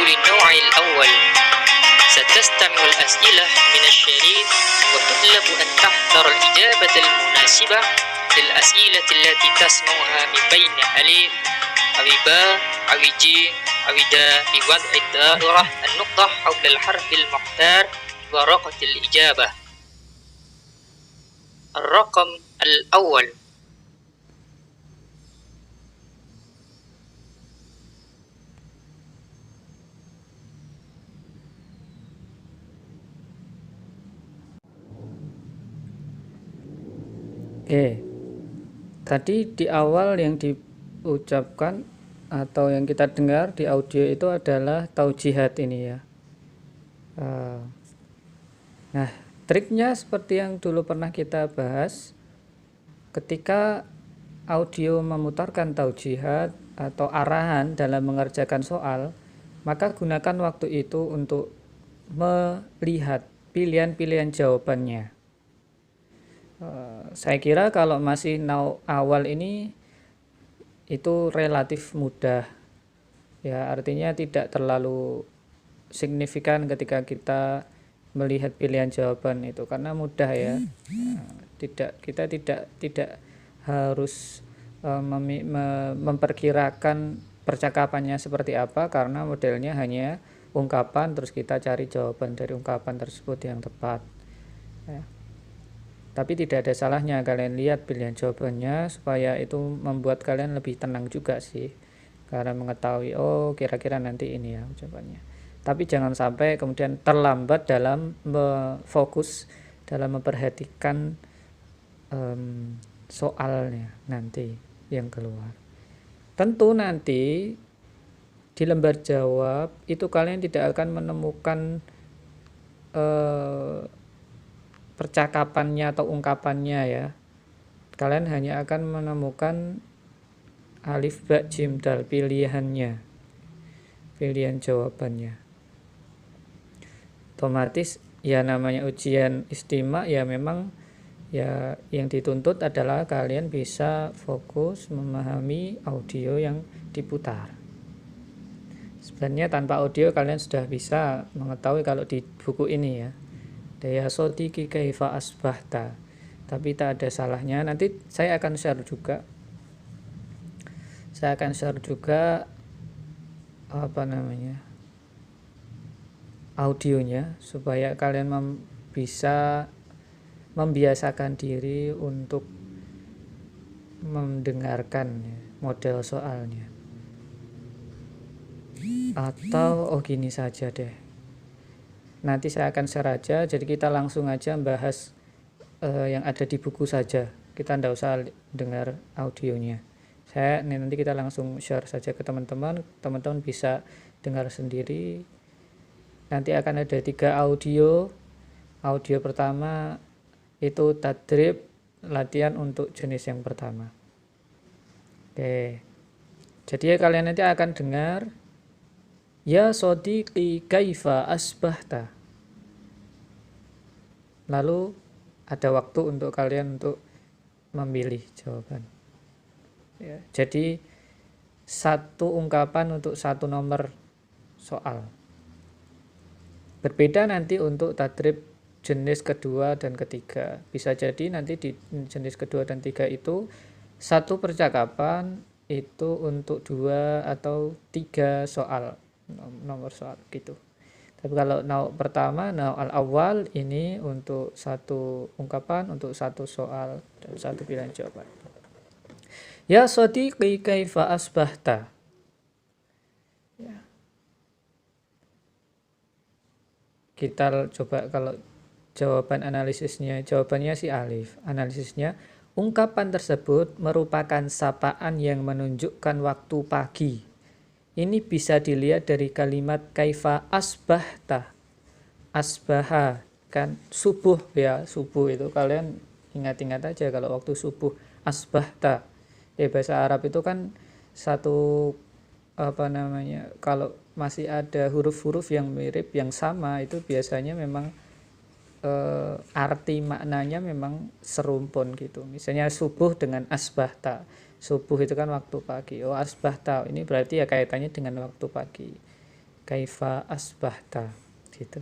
للنوع الأول. ستستمع الأسئلة من الشريط وتطلب أن تختار الإجابة المناسبة للأسئلة التي تسمعها من بين ألف أو باء أو جيم أو دال بوضع الدائرة النقطة حول الحرف المختار ورقة الإجابة. الرقم الأول. Tadi di awal yang diucapkan atau yang kita dengar di audio itu adalah taujihat ini ya. Nah, triknya seperti yang dulu pernah kita bahas, ketika audio memutarkan taujihat atau arahan dalam mengerjakan soal, maka gunakan waktu itu untuk melihat pilihan-pilihan jawabannya. Saya kira kalau masih awal ini itu relatif mudah ya, artinya tidak terlalu signifikan ketika kita melihat pilihan jawaban itu karena mudah ya. Kita tidak harus memperkirakan percakapannya seperti apa karena modelnya hanya ungkapan terus kita cari jawaban dari ungkapan tersebut yang tepat ya. Tapi tidak ada salahnya kalian lihat pilihan jawabannya supaya itu membuat kalian lebih tenang juga sih, karena mengetahui oh kira-kira nanti ini ya jawabannya. Tapi jangan sampai kemudian terlambat dalam fokus dalam memperhatikan soalnya nanti yang keluar. Tentu nanti di lembar jawab itu kalian tidak akan menemukan percakapannya atau ungkapannya ya. Kalian hanya akan menemukan alif ba jim dal pilihannya, pilihan jawabannya. Otomatis ya namanya ujian istima ya, memang ya yang dituntut adalah kalian bisa fokus memahami audio yang diputar. Sebenarnya tanpa audio kalian sudah bisa mengetahui kalau di buku ini ya, ya sodiki kaifa asbahta, tapi tak ada salahnya nanti saya akan share juga audionya supaya kalian bisa membiasakan diri untuk mendengarkan model soalnya. Atau gini saja deh, nanti saya akan share aja, jadi kita langsung aja bahas yang ada di buku saja, kita tidak usah dengar audionya. Nanti kita langsung share saja ke teman-teman bisa dengar sendiri. Nanti akan ada 3 audio. Audio pertama itu tadrib, latihan untuk jenis yang pertama. Jadi kalian nanti akan dengar ya sodiqi kaifa asbahta. Lalu ada waktu untuk kalian untuk memilih jawaban. Ya, jadi 1 ungkapan untuk 1 nomor soal. Berbeda nanti untuk tadrib jenis kedua dan ketiga. Bisa jadi nanti di jenis kedua dan 3 itu 1 percakapan itu untuk 2 atau 3 soal, nomor soal gitu. Tapi kalau pertama al-awwal ini untuk 1 ungkapan untuk 1 soal dan 1 pilihan jawaban. Ya sodiqi kaifa asbahta. Ya. Kita coba kalau jawabannya si alif. Analisisnya, ungkapan tersebut merupakan sapaan yang menunjukkan waktu pagi. Ini bisa dilihat dari kalimat kaifa asbahta. Asbaha kan subuh ya, subuh itu kalian ingat-ingat aja kalau waktu subuh asbahta. Bahasa Arab itu kan kalau masih ada huruf-huruf yang mirip yang sama itu biasanya memang arti maknanya memang serumpun gitu. Misalnya subuh dengan asbahta. Subuh itu kan waktu pagi. Asbahta ini berarti ya kaitannya dengan waktu pagi. Kaifa asbahta gitu.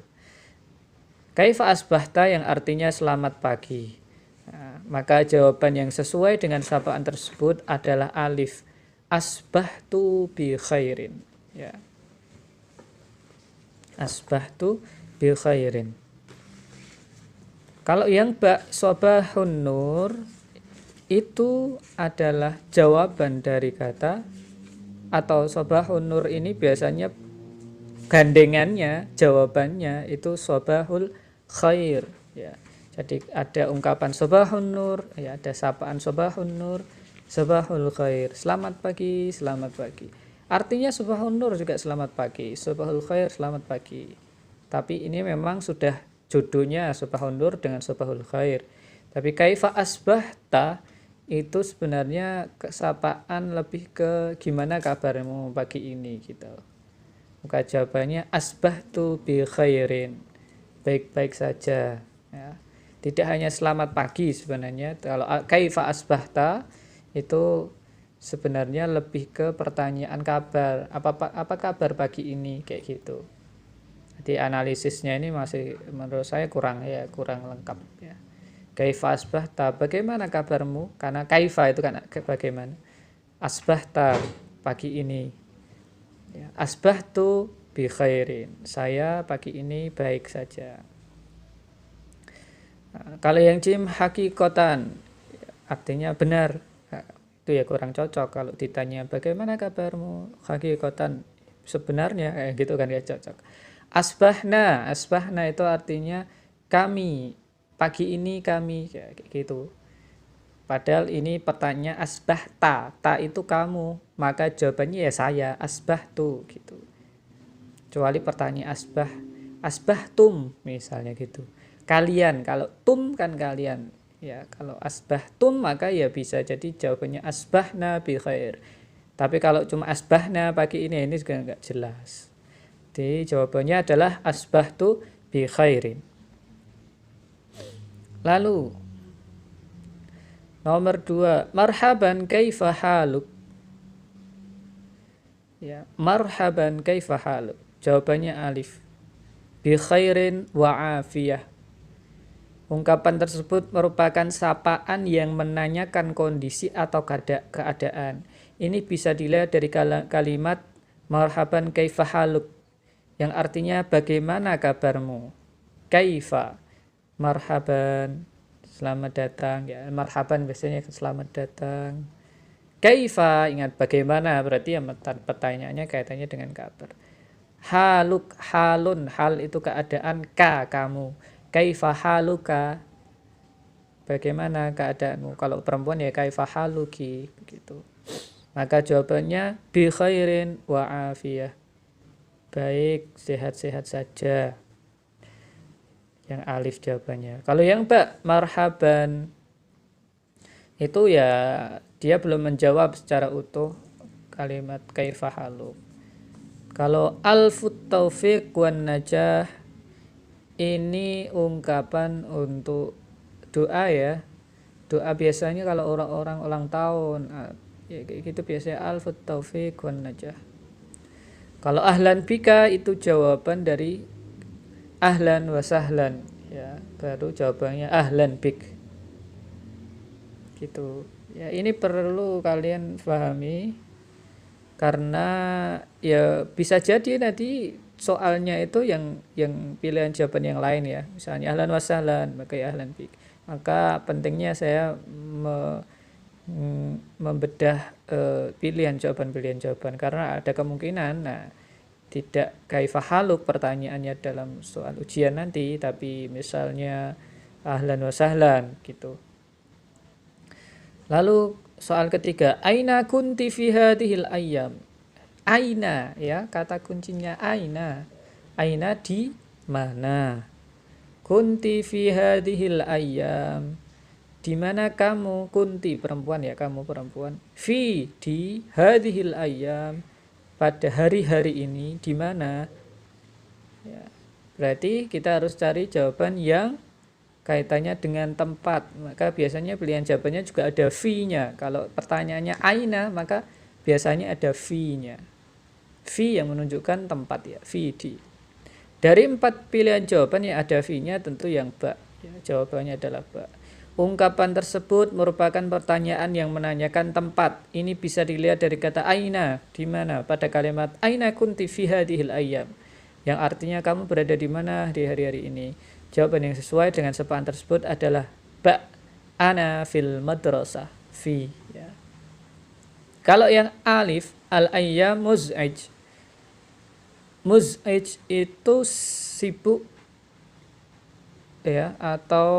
Kaifa asbahta yang artinya selamat pagi. Nah, maka jawaban yang sesuai dengan sapaan tersebut adalah alif. Asbahtu bi khairin. Ya. Asbahtu bi khairin. Kalau yang ba sobahun nur itu adalah jawaban dari kata, atau sobahun nur ini biasanya gandengannya, jawabannya itu sobahul khair ya. Jadi ada ungkapan sobahun nur ya, ada sapaan sobahun nur, sobahul khair, selamat pagi, selamat pagi. Artinya sobahun nur juga selamat pagi, sobahul khair selamat pagi. Tapi ini memang sudah jodohnya sobahun nur dengan sobahul khair. Tapi kaifa asbahta itu sebenarnya kesapaan lebih ke gimana kabarmu pagi ini gitu. Maka jawabannya asbahtu bi khairin, baik-baik saja ya. Tidak hanya selamat pagi sebenarnya. Kalau kaifa asbahta itu sebenarnya lebih ke pertanyaan kabar, apa kabar pagi ini kayak gitu. Jadi analisisnya ini masih menurut saya kurang lengkap ya. Kaifa asbahta, bagaimana kabarmu? Karena kaifa itu kan bagaimana. Asbahta, pagi ini ya, asbahtu bi khairin, saya pagi ini baik saja. Nah, kalau yang jim hakikotan artinya benar, nah, itu ya kurang cocok. Kalau ditanya bagaimana kabarmu hakikotan, sebenarnya gitu kan ya cocok. Asbahna itu artinya kami, pagi ini kami kayak gitu. Padahal ini pertanyaan asbahta, ta itu kamu, maka jawabannya ya saya, asbahtu gitu. Kecuali pertanyaan asbahtum misalnya gitu. Kalian, kalau tum kan kalian. Ya, kalau asbahtum maka ya bisa jadi jawabannya asbahna bi khair. Tapi kalau cuma asbahna pagi ini juga enggak jelas. Jadi jawabannya adalah asbahtu bi khairin. Lalu nomor 2, marhaban kaifa haluk. Ya, marhaban kaifa haluk. Jawabannya alif. Bi khairin wa afiyah. Ungkapan tersebut merupakan sapaan yang menanyakan kondisi atau keadaan. Ini bisa dilihat dari kalimat marhaban kaifa haluk yang artinya bagaimana kabarmu. Kaifa, marhaban, selamat datang ya, marhaban biasanya selamat datang. Kaifa, ingat bagaimana, berarti ya pertanyaannya kaitannya dengan kabar. Haluk, halun, hal itu keadaan, ka kamu. Kaifa haluka, bagaimana keadaanmu. Kalau perempuan ya kaifa haluki begitu. Maka jawabannya bi khairin wa afiyah, baik, sehat-sehat saja. Yang alif jawabannya. Kalau yang ba, marhaban, itu ya dia belum menjawab secara utuh kalimat kaifa haluk. Kalau alfut taufiq wan najah, ini ungkapan untuk doa ya. Doa biasanya kalau orang-orang ulang tahun ya kayak gitu biasanya alfut taufiq wan najah. Kalau ahlan bika itu jawaban dari ahlan wa sahlan ya, baru jawabannya ahlan bik gitu ya. Ini perlu kalian pahami karena ya bisa jadi nanti soalnya itu yang pilihan jawaban yang lain ya, misalnya ahlan wa sahlan maka ya ahlan bik. Maka pentingnya saya membedah pilihan jawaban karena ada kemungkinan tidak kaifa haluk pertanyaannya dalam soal ujian nanti, tapi misalnya ahlan wa sahlan gitu. Lalu soal ketiga, aina kunti fi hadhil ayyam. Aina ya, kata kuncinya aina. Aina di mana? Kunti fi hadhil ayyam. Di mana kamu? Kunti perempuan ya, kamu perempuan. Fi di hadhil ayyam, pada hari-hari ini, di mana ya, berarti kita harus cari jawaban yang kaitannya dengan tempat. Maka biasanya pilihan jawabannya juga ada fi-nya. Kalau pertanyaannya aina maka biasanya ada fi-nya. fi yang menunjukkan tempat ya, fi di. Dari 4 pilihan jawaban yang ada fi-nya tentu yang ba ya, jawabannya adalah ba. Ungkapan tersebut merupakan pertanyaan yang menanyakan tempat. Ini bisa dilihat dari kata aina, di mana, pada kalimat aina kunti fi hadhil ayyam, yang artinya kamu berada di mana di hari-hari ini. Jawaban yang sesuai dengan sapaan tersebut adalah ba, ana fil madrasah, fi ya. Kalau yang alif, al ayyam muz'ij. Muz'ij itu sibuk ya, atau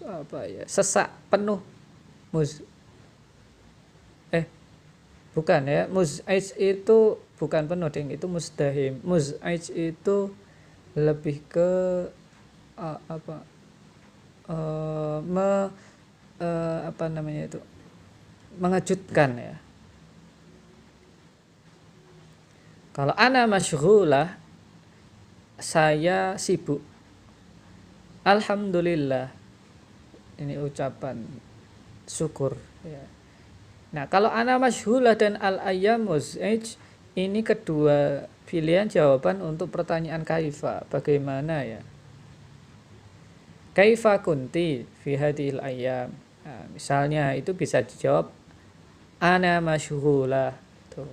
apa ya, sesak, penuh. Bukan ya, muz'ij itu bukan penuh ding, itu muzdahim. Muz'ij itu lebih ke apa apa namanya itu, mengejutkan ya. Kalau ana masyghulah, saya sibuk. Alhamdulillah, ini ucapan syukur ya. Nah, kalau ana masyghulah dan al ayyam muz'ij, ini kedua pilihan jawaban untuk pertanyaan kaifa, bagaimana ya. Kaifa kunti fi hadhil ayyam. Nah, misalnya itu bisa dijawab ana masyghulah. Tuh.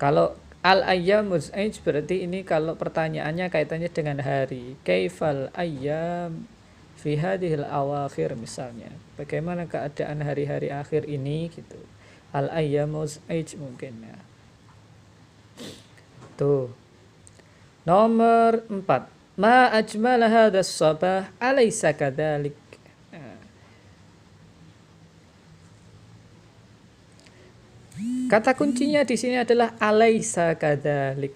Kalau al ayyam muz'ij berarti ini kalau pertanyaannya kaitannya dengan hari. Kaifal ayyam fi hadhil awakhir misalnya. Bagaimana keadaan hari-hari akhir ini gitu. Al ayyam muz'ij mungkin ya. Tuh. Nomor 4. Ma ajmala hadzal sabah alaysa kadzalik. Kata kuncinya di sini adalah alaysa kadzalik.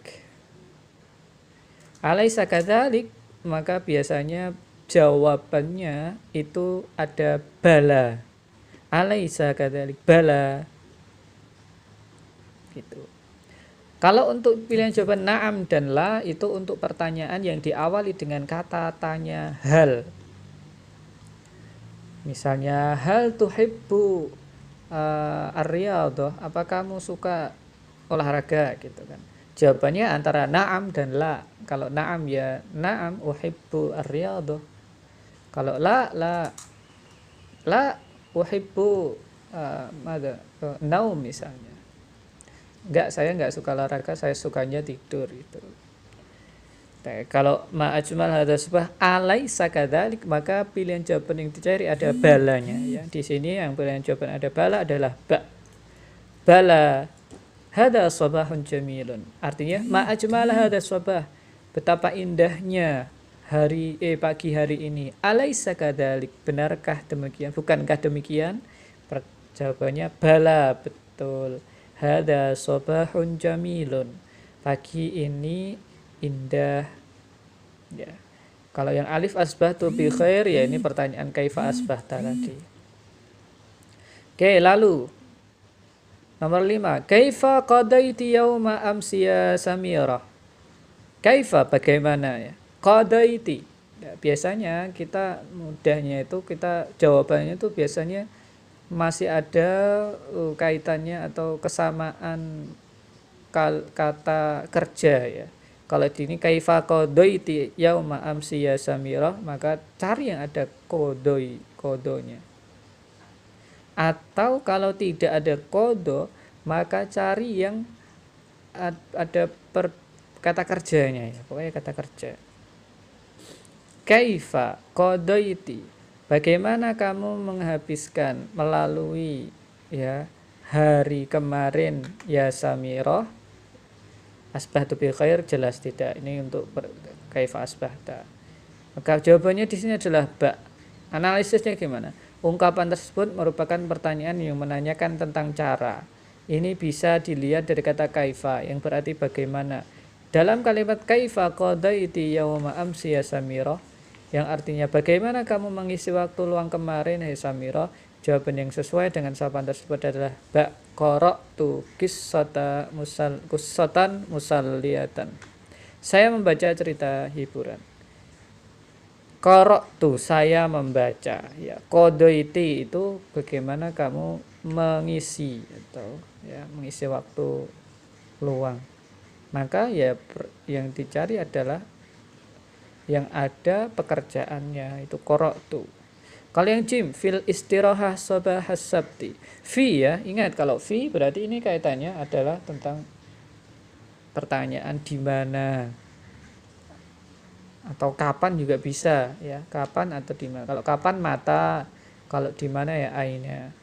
Alaysa kadzalik, maka biasanya jawabannya itu ada bala. Alaysa kadzalik, bala. Gitu. Kalau untuk pilihan jawaban na'am dan la, itu untuk pertanyaan yang diawali dengan kata tanya hal. Misalnya hal tuhibbu ar-riyadhah, apa kamu suka olahraga gitu kan. Jawabannya antara na'am dan la. Kalau na'am ya na'am uhibbu ar-riyadhah. Kalau la uhibbu naum misalnya. Enggak, saya enggak suka olahraga, saya sukanya tidur itu. Nah, kalau ma'ajmal hadzal sabah alaysa kadzalik, maka pilihan jawaban yang dicari ada balanya ya. Di sini yang pilihan jawaban ada bala adalah ba. Bala hadzal sabahun jamilun. Artinya ma'ajmal hadzal sabah, betapa indahnya pagi hari ini. Alaysa kadzalik, benarkah demikian? Bukankah demikian? Jawabannya bala, betul. Hadzal sabahun jamilun. Pagi ini indah ya. Kalau yang alif asbahtu bi khair, ya ini pertanyaan kaifa asbahta tadi. Oke, lalu nomor 5, kaifa qadaiti yauma amsiya Samira. Kaifa, bagaimana ya? Qadaiti. Ya, biasanya kita mudahnya itu kita jawabannya itu biasanya masih ada kaitannya atau kesamaan kata kerja ya. Kalau di ini kaifa qadaiti yauma amsiya Samira, maka cari yang ada kodonya. Atau kalau tidak ada kodo, maka cari yang ada kata kerjanya ya. Pokoknya kata kerja. Kaifa qadaiti, bagaimana kamu menghabiskan melalui ya hari kemarin ya Samira. Asbahtu bi khair jelas tidak. Ini untuk kaifa asbahta. Maka jawabannya di sini adalah ba. Analisisnya gimana? Ungkapan tersebut merupakan pertanyaan yang menanyakan tentang cara. Ini bisa dilihat dari kata kaifa yang berarti bagaimana. Dalam kalimat kaifa qadaiti yauma amsi ya Samira, yang artinya bagaimana kamu mengisi waktu luang kemarin hai Samira, jawaban yang sesuai dengan sapaan tersebut adalah ba qara'tu qissatan musalliyatan. Saya membaca cerita hiburan. Qara'tu, saya membaca ya. Qadaiti itu bagaimana kamu mengisi atau ya mengisi waktu peluang. Maka ya yang dicari adalah yang ada pekerjaannya, itu qara'tu. Kalau yang jim fil istirahah sabahas sabti. Fi ya, ingat kalau fi berarti ini kaitannya adalah tentang pertanyaan di mana atau kapan juga bisa ya, kapan atau di mana. Kalau kapan mata, kalau di mana ya aina.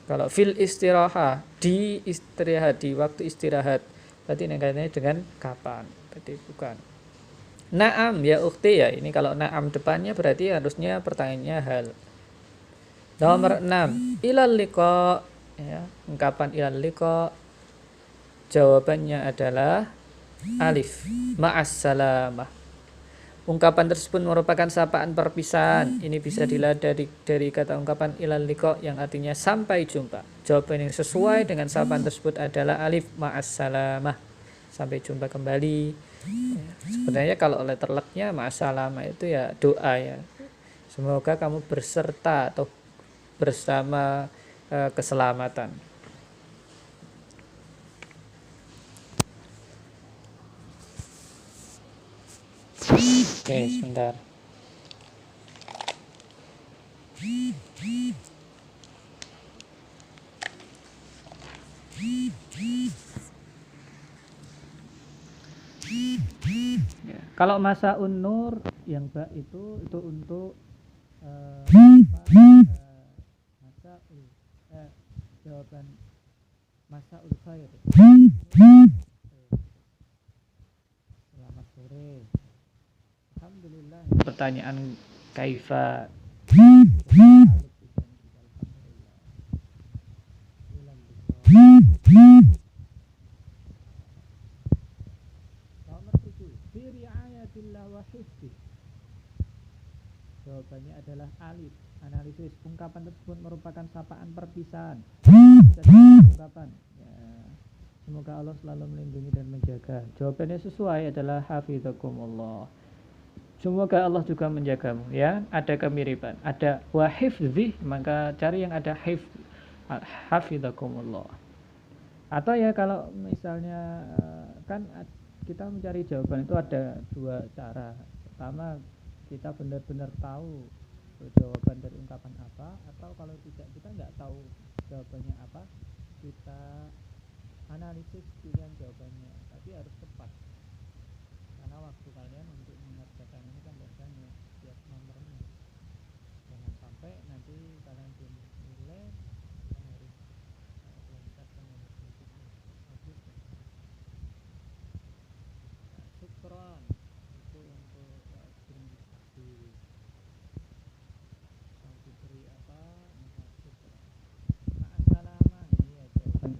Kalau fil istirahah di istirahat, di waktu istirahat, berarti ini kaitannya dengan kapan, berarti bukan. Naam ya ukhti ya, ini kalau naam depannya berarti harusnya pertanyaannya hal. Nomor 6, ilal liqa ya, ungkapan ilal liqa jawabannya adalah alif ma'as salamah. Ungkapan tersebut merupakan sapaan perpisahan. Ini bisa dilihat dari kata ungkapan ilal liqa yang artinya sampai jumpa. Jawaban yang sesuai dengan sapaan tersebut adalah alif ma'as salamah, sampai jumpa kembali. Ya, sebenarnya kalau letter luck-nya ma'as salamah itu ya doa ya. Semoga kamu berserta atau bersama keselamatan. Oke, sebentar. Ya, kalau masa unur yang ba itu untuk masa jawaban masa ul khair. Selamat sore. Alhamdulillah. Pertanyaan kaifa. Nomor 7. Fi riayatillah wa hifdzi. Jawabannya adalah alif. Analisis ungkapan tersebut merupakan sapaan perpisahan. Ungkapan ya, semoga Allah selalu melindungi dan menjaga. Jawabannya sesuai adalah hafizakumullah. Semoga Allah juga menjagamu ya. Ada kemiripan. Ada wa hifdzi, maka cari yang ada hafizakumullah. Atau ya kalau misalnya kan kita mencari jawaban itu ada dua cara. Pertama, kita benar-benar tahu jawaban dari ungkapan apa, atau kalau tidak kita nggak tahu jawabannya apa, kita analisis pilihan jawabannya, tapi harus tepat karena waktu kalian untuk mengerjakan ini kan biasanya setiap nomornya, jangan sampai nanti kalian belum nilai kan harus lanjutkan nomor berikutnya. Syukron itu untuk berinvestasi. Diberi apa maka syukur. Ma'assalamah iya jawaban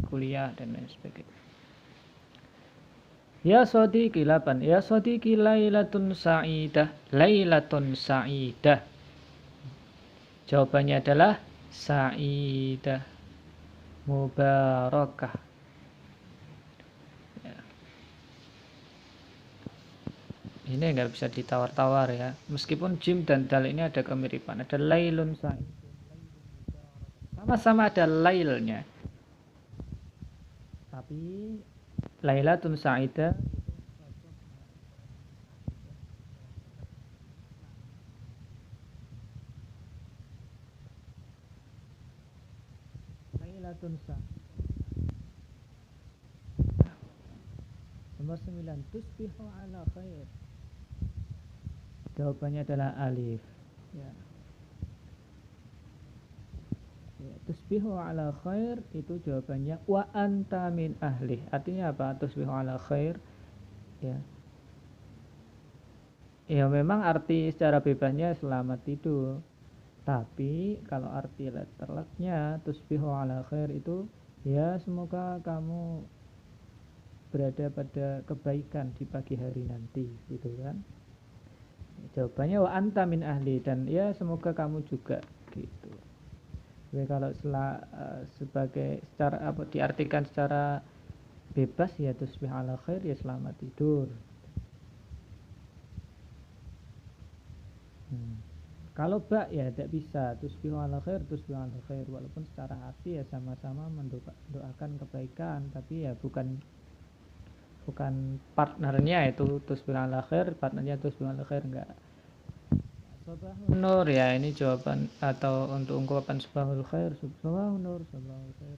kuliah dan lain sebagainya. Ya sadiqi 8. Ya sadiqi lailatun sa'idah. Lailatun sa'idah. Jawabannya adalah sa'idah mubarakah. Ini nggak bisa ditawar-tawar ya, meskipun jim dan dal ini ada kemiripan, ada lailun sa'id, sama-sama ada lailnya, tapi lailatun sa'idah lailatun sa'idah. Nomor 9, tusbihu ala khair. Jawabannya adalah alif ya. Ya, tusbihu ala khair itu jawabannya wa anta min ahli. Artinya apa tusbihu ala khair? Ya. Ya memang arti secara bebasnya selamat tidur. Tapi kalau arti letterleknya tusbihu ala khair itu ya semoga kamu berada pada kebaikan di pagi hari nanti gitu kan. Jawabannya wa anta min ahli, dan ya semoga kamu juga gitu. Jadi kalau sebagai secara apa diartikan secara bebas ya tusbih ala khair ya selamat tidur. Kalau ba ya tidak bisa, tusbihu ala khair, walaupun secara hati ya sama-sama mendoakan kebaikan, tapi ya bukan partnernya itu tusbihu ala khair, partnernya tusbihu ala khair, enggak. Sabahun nur ya, ini jawaban atau untuk ungkapan sabahul khair, sabahun nur, sabahul khair.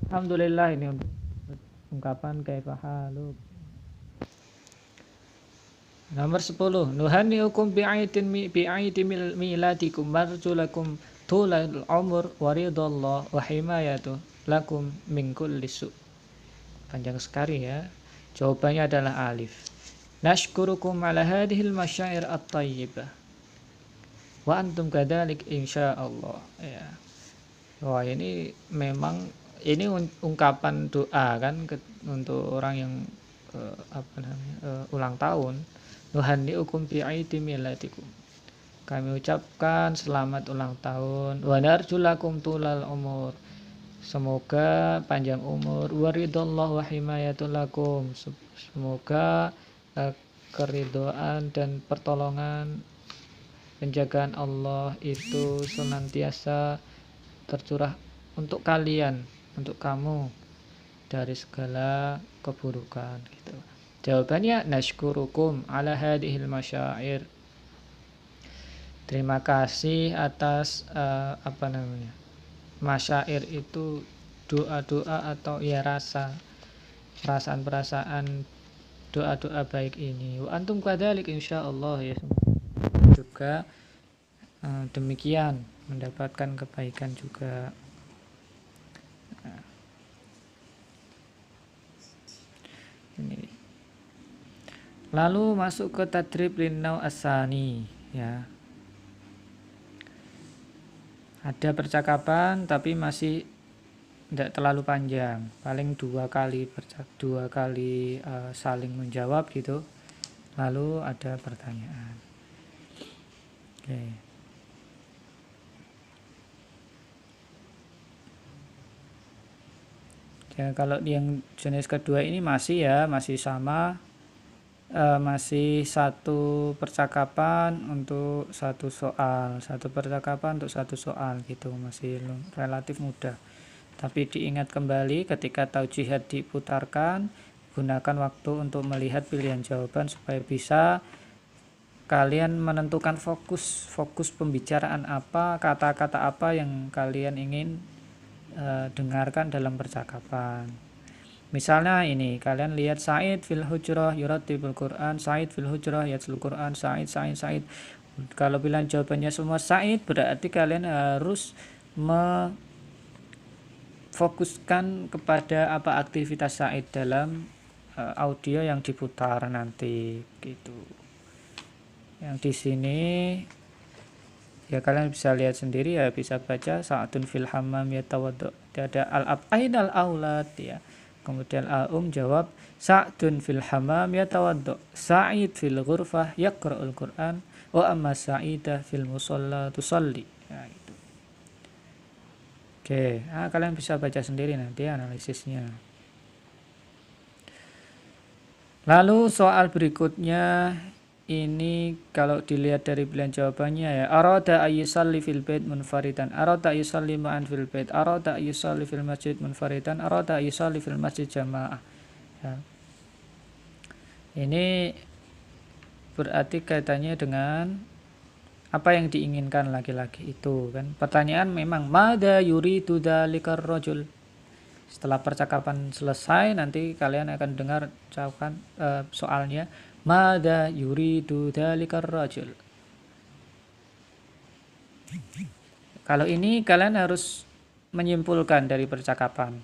Alhamdulillah, ini untuk ungkapan kaifa haluk. Nomor 10. Nuhanniukum bi'aitin miladikum marjulakum tulal umur waridallah wa himayatu lakum min kulli su'. Panjang sekali ya. Jawabannya adalah alif. Nashkurukum ala hadhil masyair at-tayyibah. Wa antum kadzalik insyaallah. Ya. Wah, ini memang ini ungkapan doa kan untuk orang yang ulang tahun. Nuhanniukum bi'aidi miladikum. Kami ucapkan selamat ulang tahun. Wa narjulakum tulal umur. Semoga panjang umur. Waridallahu wa himayatul lakum. Semoga keridhaan dan pertolongan penjagaan Allah itu senantiasa tercurah untuk kalian, untuk kamu dari segala keburukan gitu. Jawabannya nashkurukum ala hadhil masyair. Terima kasih atas masyair itu doa-doa atau ya perasaan-perasaan doa-doa baik ini. Wa antum kadzalik insyaallah ya. Juga demikian mendapatkan kebaikan juga. Ini. Lalu masuk ke tadrib linnau asani ya. Ada percakapan tapi masih tidak terlalu panjang, paling dua kali saling menjawab gitu. Lalu ada pertanyaan. Oke. Ya, kalau yang jenis kedua ini masih sama. Masih satu percakapan untuk satu soal, gitu, masih relatif mudah. Tapi diingat kembali ketika taujihat diputarkan, gunakan waktu untuk melihat pilihan jawaban supaya bisa kalian menentukan fokus pembicaraan apa, kata-kata apa yang kalian ingin dengarkan dalam percakapan. Misalnya ini, kalian lihat Said fil hujrah yurattibul Quran, Said fil hujrah yatlul Quran, Said. Kalau pilihan jawabannya semua Said, berarti kalian harus memfokuskan kepada apa aktivitas Said dalam audio yang diputar nanti gitu. Yang di sini ya kalian bisa lihat sendiri ya, bisa baca Sa'atun fil hammam yatawaddu. Ada al-ab'ain al-aulad ya. Kemudian jawab Sa'dun fil hamam yatawaddu, Sa'id fil ghurfah yaqra'ul Qur'an, wa amma Sa'idah fil musalla tusalli. Ya, itu. Oke, kalian bisa baca sendiri nanti analisisnya. Lalu soal berikutnya ini kalau dilihat dari pilihan jawabannya ya, arada ayyusalli fil bait munfaridan, arada ayyusalli ma'an fil bait, arada ayyusalli fil masjid munfaridan, arada ayyusalli fil masjid jamaah ya. Ini berarti kaitannya dengan apa yang diinginkan laki-laki itu kan. Pertanyaan memang madza yuridu dzalikar rajul. Setelah percakapan selesai nanti kalian akan dengar jawaban soalnya. Mada yuridu dzalikar rajul. Kalau ini kalian harus menyimpulkan dari percakapan.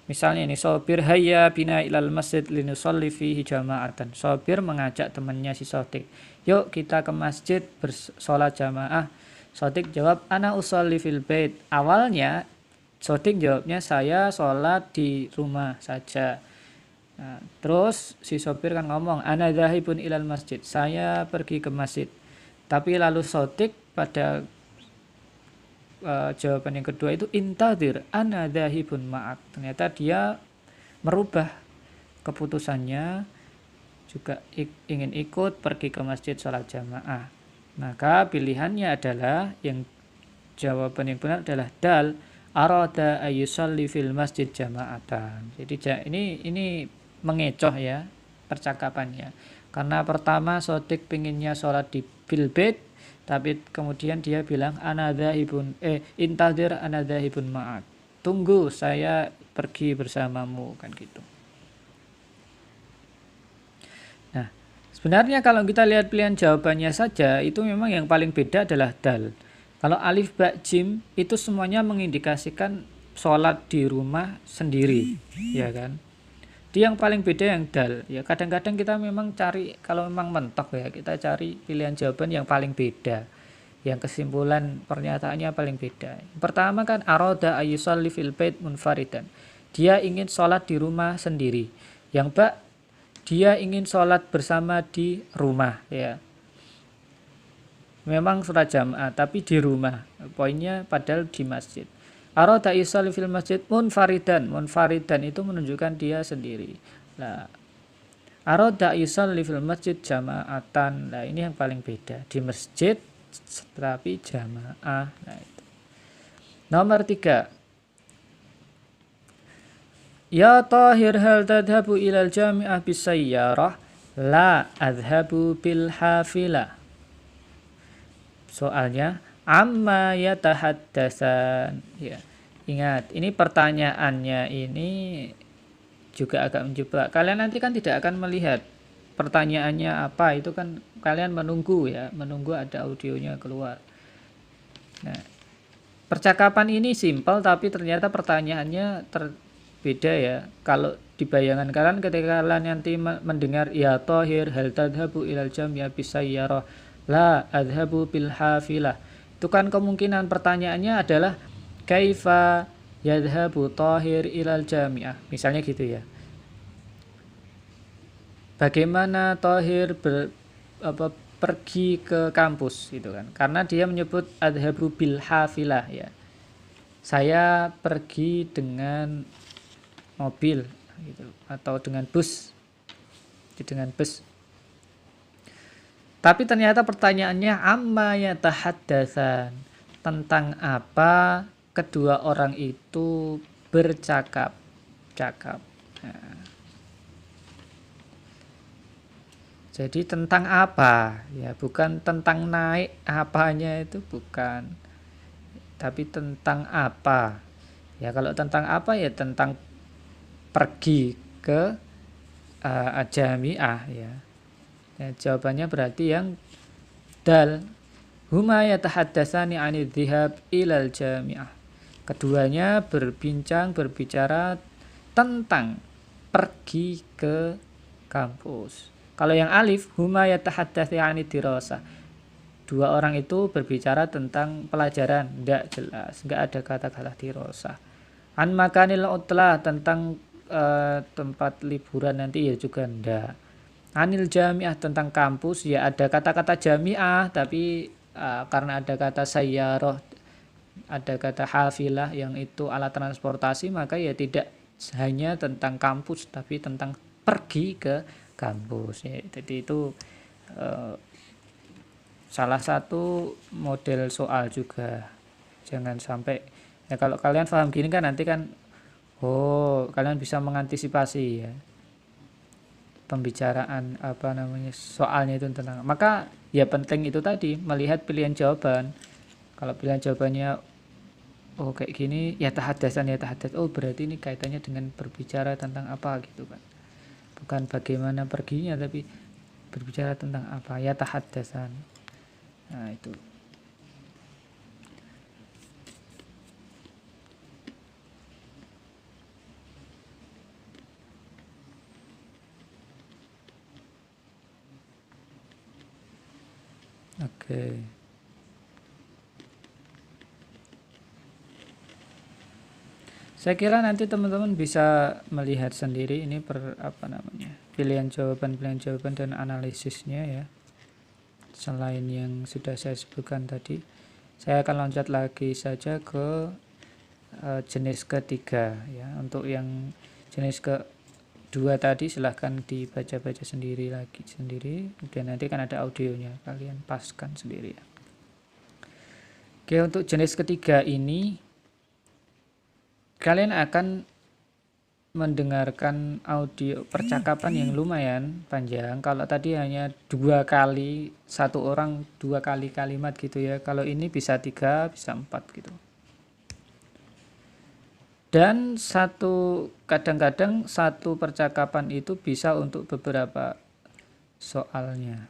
Misalnya ini, Sobir hayya bina ilal masjid linusolli fihi jama'atan. Sobir mengajak temannya si Sodik, yuk kita ke masjid bersolat jamaah. Sodik jawab, ana usolli fil bait. Awalnya Sodik jawabnya, saya sholat di rumah saja. Nah, terus si sopir kan ngomong, ana dzahibun ilal masjid, saya pergi ke masjid. Tapi lalu Sodik pada jawaban yang kedua itu intadir ana dzahibun ma'ak. Ternyata dia merubah keputusannya, juga ingin ikut pergi ke masjid sholat jamaah. Maka pilihannya adalah yang jawaban yang benar adalah dal arada ayusalli fil masjid jama'atan. Jadi ini mengecoh ya percakapannya. Karena pertama Sodik pinginnya sholat di fil bait, tapi kemudian dia bilang anadzahibun intadir anadzahibun ma'ak. Tunggu, saya pergi bersamamu, kan gitu. Nah, sebenarnya kalau kita lihat pilihan jawabannya saja, itu memang yang paling beda adalah dal. Kalau alif ba jim itu semuanya mengindikasikan sholat di rumah sendiri, ya kan? Dia yang paling beda yang dal. Ya kadang-kadang kita memang cari, kalau memang mentok ya, kita cari pilihan jawaban yang paling beda, yang kesimpulan pernyataannya paling beda. Pertama kan arada ayusalli fil bait munfaridan. Dia ingin sholat di rumah sendiri. Yang ba, dia ingin sholat bersama di rumah, ya. Memang sholat jamaah tapi di rumah. Poinnya padahal di masjid. Arada yusalli fil masjid munfaridan. Munfaridan itu menunjukkan dia sendiri. Nah, arada yusalli fil masjid jama'atan. Nah, ini yang paling beda. Di masjid tapi jamaah. Nah, itu. Nomor 3. Ya Tahir hal tadhabu ilal jami'ah bisayyarah? La adhabu bil hafilah. Soalnya amma yatahaddatsan. Ya. Ingat, ini pertanyaannya ini juga agak menjebak. Kalian nanti kan tidak akan melihat pertanyaannya apa, itu kan kalian menunggu ya, menunggu ada audionya keluar. Nah, percakapan ini simpel tapi ternyata pertanyaannya beda ya. Kalau di bayangan kalian ketika kalian nanti mendengar ya Tahir hal tadhabu ilal jami'ah bisayyarah la adhabu bil hafilah, itu kan kemungkinan pertanyaannya adalah kaifa yadhabu Tahir ilal jami'ah, misalnya gitu ya. Bagaimana Tahir pergi ke kampus gitu kan, karena dia menyebut adhabu bil hafilah ya, saya pergi dengan mobil gitu, atau dengan bus, tapi ternyata pertanyaannya amma yatahaddatsan, tentang apa kedua orang itu bercakap-cakap. Nah, jadi tentang apa ya, bukan tentang naik apanya, itu bukan, tapi tentang apa ya. Kalau tentang apa ya tentang pergi ke jami'ah ya. Ya, jawabannya berarti yang dal. Huma yatahaddatsani 'anil dhihab ilal jami'ah. Keduanya berbicara tentang pergi ke kampus. Kalau yang alif, huma yatahaddatsani 'anid dirasah. Dua orang itu berbicara tentang pelajaran, tidak jelas, enggak ada kata-kata dirasah. An makanil utlah, tentang tempat liburan nanti ya juga enggak. Anil jami'ah, tentang kampus ya ada kata-kata jami'ah, tapi karena ada kata sayyarah, ada kata hafilah yang itu alat transportasi, maka ya tidak hanya tentang kampus tapi tentang pergi ke kampus ya. Jadi itu salah satu model soal juga. Jangan sampai ya, kalau kalian paham gini kan nanti kan kalian bisa mengantisipasi ya pembicaraan soalnya itu tentang. Maka ya penting itu tadi melihat pilihan jawaban. Kalau pilihan jawabannya kayak gini ya tahaddatsan, berarti ini kaitannya dengan berbicara tentang apa gitu kan, bukan bagaimana perginya tapi berbicara tentang apa ya tahaddatsan. Nah itu. Oke. Saya kira nanti teman-teman bisa melihat sendiri ini pilihan jawaban dan analisisnya ya. Selain yang sudah saya sebutkan tadi, saya akan loncat lagi saja ke jenis ketiga ya. Untuk yang jenis dua tadi silahkan dibaca-baca sendiri lagi sendiri, dan nanti kan ada audionya, kalian paskan sendiri ya. Oke, untuk jenis ketiga ini kalian akan mendengarkan audio percakapan yang lumayan panjang. Kalau tadi hanya 2 kali, satu orang 2 kali kalimat gitu ya, kalau ini bisa 3, bisa 4 gitu. Dan kadang-kadang satu percakapan itu bisa untuk beberapa soalnya.